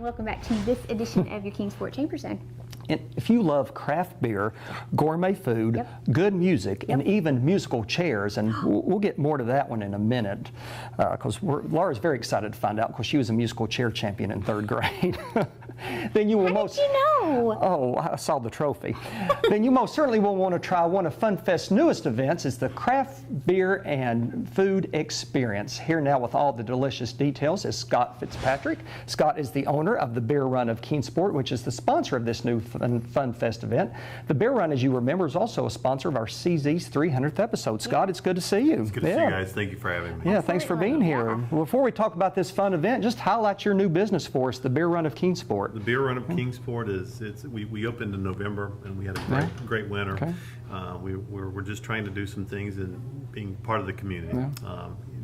welcome back to this edition of your Kingsport Chamber Zone. And if you love craft beer, gourmet food, good music, and even musical chairs, and we'll get more to that one in a minute, because Laura's very excited to find out, because she was a musical chair champion in 3rd grade. Then you will How did you know? Oh, I saw the trophy. Then you most certainly will want to try one of FunFest's newest events. Is the Craft Beer and Food Experience. Here now with all the delicious details is Scott Fitzpatrick. Scott is the owner of the Beer Run of Kingsport, which is the sponsor of this new FunFest event. The Beer Run, as you remember, is also a sponsor of our CZ's 300th episode. Scott, it's good to see you. It's good to see you guys. Thank you for having me. Yeah, thanks for being here. Well, before we talk about this fun event, just highlight your new business for us, the Beer Run of Kingsport. The Beer Run of Kingsport we opened in November, and we had a great winter. Okay. We're just trying to do some things and being part of the community.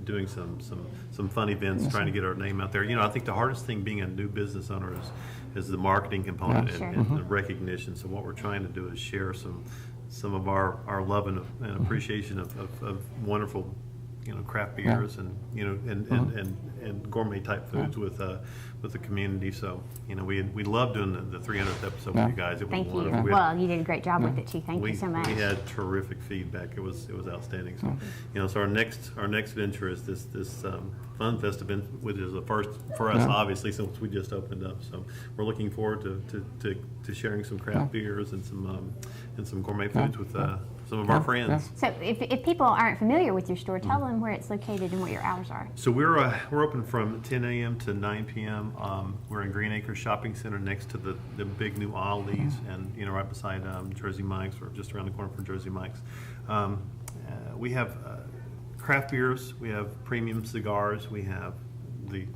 Doing some fun events, trying to get our name out there. You know, I think the hardest thing being a new business owner is the marketing component and the recognition. So what we're trying to do is share some of our love and appreciation of wonderful, craft beers and gourmet type foods with the community. So we love doing the 300th episode with you guys. It was wonderful. Well, you did a great job with it too. Thank you so much. We had terrific feedback. It was outstanding. So so our next venture is this FunFest event, which is a first for us, obviously, since we just opened up. So we're looking forward to sharing some craft beers and some gourmet foods with some of our friends. So if people aren't familiar with your store, tell them where it's located and what your hours are. So we're open from 10 a.m. to 9 p.m. We're in Green Acres Shopping Center next to the big new Ollie's, and right beside Jersey Mike's, or just around the corner from Jersey Mike's. We have craft beers, we have premium cigars, we have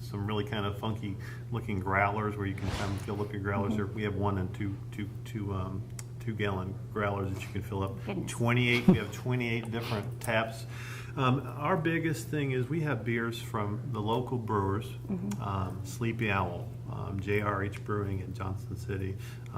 some really kind of funky looking growlers where you can kind of fill up your growlers. We have 1 and 2-gallon growlers that you can fill up. 28. We have 28 different taps. Our biggest thing is we have beers from the local brewers, Sleepy Owl, JRH Brewing in Johnson City,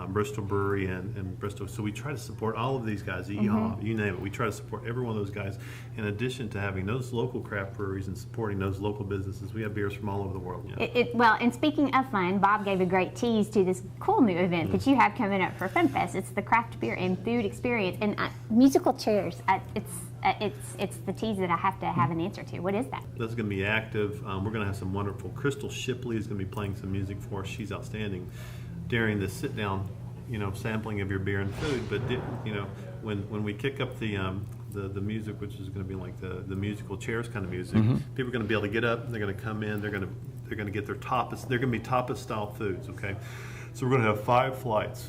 Bristol Brewery and Bristol. So we try to support all of these guys, you name it. We try to support every one of those guys. In addition to having those local craft breweries and supporting those local businesses, we have beers from all over the world. Well, and speaking of fun, Bob gave a great tease to this cool new event that you have coming up for FunFest. It's the Craft Beer and Food Experience, and musical chairs. It's the tease that I have to have an answer to. What is that? That's going to be active. We're going to have some wonderful. Crystal Shipley is going to be playing some music for us. She's outstanding during the sit-down, sampling of your beer and food. But when we kick up the music, which is going to be like the musical chairs kind of music, people are going to be able to get up. They're going to come in. They're going to get their tapas. They're going to be tapas style foods. Okay, so we're going to have 5 flights.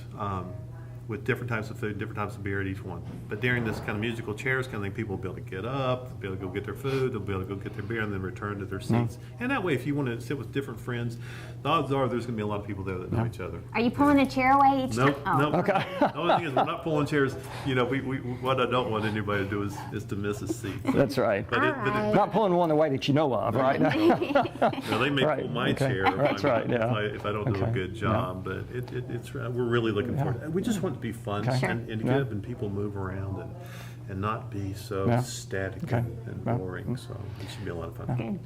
With different types of food, different types of beer at each one. But during this kind of musical chairs kind of thing, people will be able to get up, they'll be able to go get their food, they'll be able to go get their beer, and then return to their seats. And that way, if you want to sit with different friends, the odds are there's going to be a lot of people there that know each other. Are you pulling a chair away each time? Nope. Okay. The only thing is we're not pulling chairs. What I don't want anybody to do is to miss a seat. That's right. But not pulling one away that you know of, right? They may pull my chair if I don't do a good job, but we're really looking forward to it. We just want it to be fun. And get up and people move around and not be so static and boring. So it should be a lot of fun.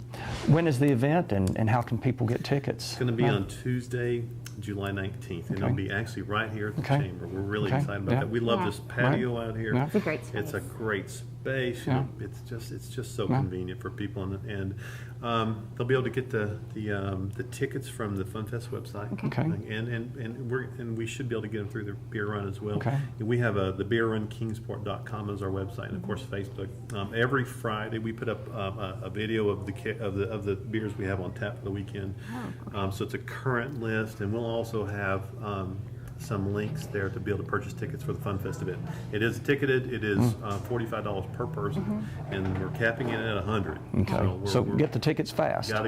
When is the event and how can people get tickets? It's going to be on Tuesday, July 19th, and it'll be actually right here at the Chamber. We're really excited about that. We love this patio out here. It's a great space. It's a great space. It's just so convenient for people, and they'll be able to get the tickets from the FunFest website. And we should be able to get them through the Beer Run as well. And we have the beerrunkingsport.com as our website, and of course Facebook. Every Friday we put up a video of the beers we have on tap for the weekend. So it's a current list, and we'll also have some links there to be able to purchase tickets for the FunFest event. It is ticketed. It is $45 per person, and we're capping it at 100. So get the tickets fast. I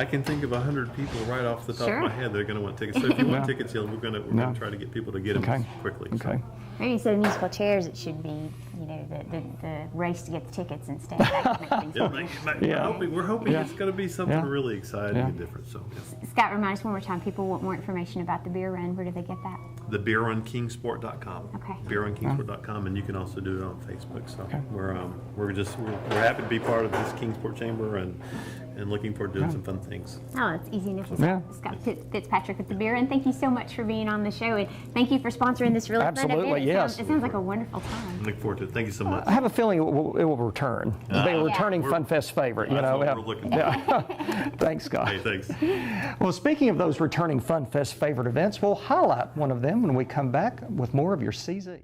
can think of 100 people right off the top of my head that are going to want tickets. So if you want tickets, we're going to try to get people to get them quickly. Maybe instead of musical chairs, it should be the race to get the tickets instead. That kind of thing. We're hoping it's going to be something really exciting and different. So Scott, remind us one more time. People want more information about the Beer Run. Where do they get that? The beerrunkingsport.com. Okay. Beerrunkingsport.com, and you can also do it on Facebook. So we're happy to be part of this Kingsport Chamber, and and looking forward to doing some fun things. Oh, it's easy enough to Yeah. Scott Fitzpatrick with the beer. And thank you so much for being on the show. And thank you for sponsoring this really fun Absolutely, event. yes. It sounds like a wonderful time. I look forward to it. Thank you so much. I have a feeling it will return. It'll be a returning We're- FunFest favorite, you That's know. what we're looking for. Thanks, Scott. Hey, thanks. Well, speaking of those returning FunFest favorite events, we'll highlight one of them when we come back with more of your CZ.